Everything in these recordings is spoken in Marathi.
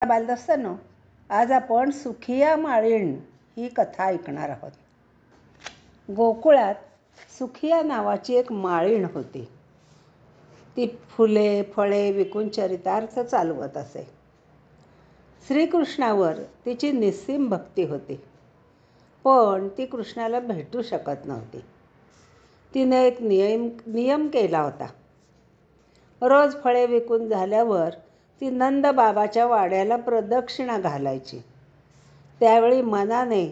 बालदस्तानो, आज आपण सुखिया माळीण ही कथा ऐकणार आहोत. गोकुळात सुखिया नावाची एक माळीण होती. ती फुले फळे विकून चरितार्थ चालवत असे. श्रीकृष्णावर तिची निस्सीम भक्ती होती, पण ती कृष्णाला भेटू शकत नव्हती. तिने एक नियम केला होता. रोज फळे विकून झाल्यावर ती नंद बाबाच्या वाड्याला प्रदक्षिणा घालायची. त्यावेळी मनाने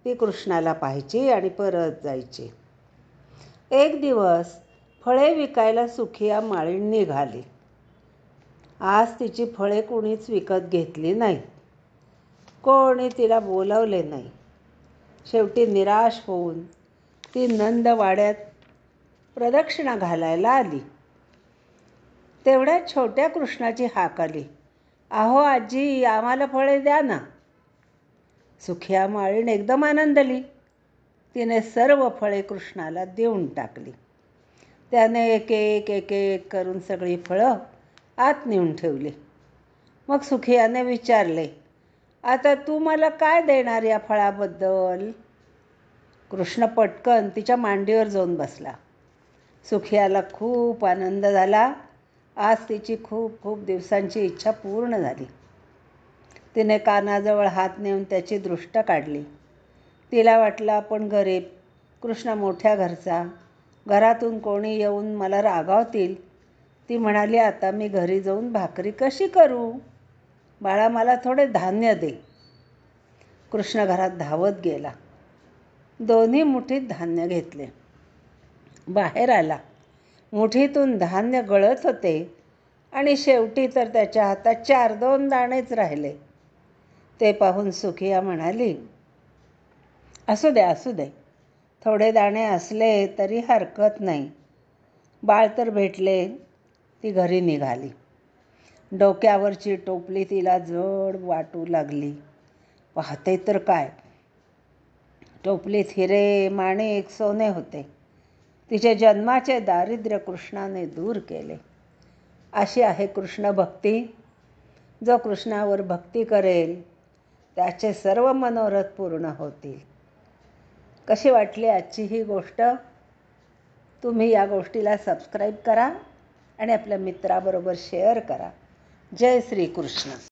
ती कृष्णाला पाहायची आणि परत जायची. एक दिवस फळे विकायला सुखिया माळीण निघाली. आज तिची फळे कुणीच विकत घेतली नाहीत. कोणी तिला बोलावले नाही. शेवटी निराश होऊन ती नंदवाड्यात प्रदक्षिणा घालायला आली. तेवढ्यात छोट्या कृष्णाची हाक आली, "अहो आजी, आम्हाला फळे द्या ना." सुखिया माळीण एकदम आनंदली. तिने सर्व फळे कृष्णाला देऊन टाकली. त्याने एक एक करून सगळी फळं आत नेऊन ठेवली. मग सुखियाने विचारले, "आता तू मला काय देणार या फळाबद्दल?" कृष्ण पटकन तिच्या मांडीवर जाऊन बसला. सुखियाला खूप आनंद झाला. आज तिची खूप खूप दिवसांची इच्छा पूर्ण झाली. तिने कानाजवळ हात नेऊन त्याची दृष्ट काढली. तिला वाटलं, आपण गरीब, कृष्ण मोठ्या घरचा, घरातून कोणी येऊन मला रागावतील. ती म्हणाली, "आता मी घरी जाऊन भाकरी कशी करू? बाळा, मला थोडे धान्य दे." कृष्ण घरात धावत गेला. दोन्ही मुठीत धान्य घेतले. बाहेर आला. मुठीतून धान्य गळत होते आणि शेवटी तर त्याच्या हातात 4-2 दाणेच राहिले. ते पाहून सुखिया म्हणाली, असू दे, थोडे दाणे असले तरी हरकत नाही. बाळ तर भेटले." ती घरी निघाली. डोक्यावरची टोपली तिला जड वाटू लागली. पाहते तर काय, टोपलीत हिरे माणिक सोने होते. तिचे जन्माचे दारिद्र्य कृष्णाने दूर केले. अशी आहे कृष्ण भक्ती. जो कृष्णावर भक्ती करेल त्याचे सर्व मनोरथ पूर्ण होतील. कशी वाटली आजची ही गोष्ट? तुम्ही या गोष्टीला सबस्क्राईब करा आणि आपल्या मित्राबरोबर शेअर करा. जय श्री कृष्ण.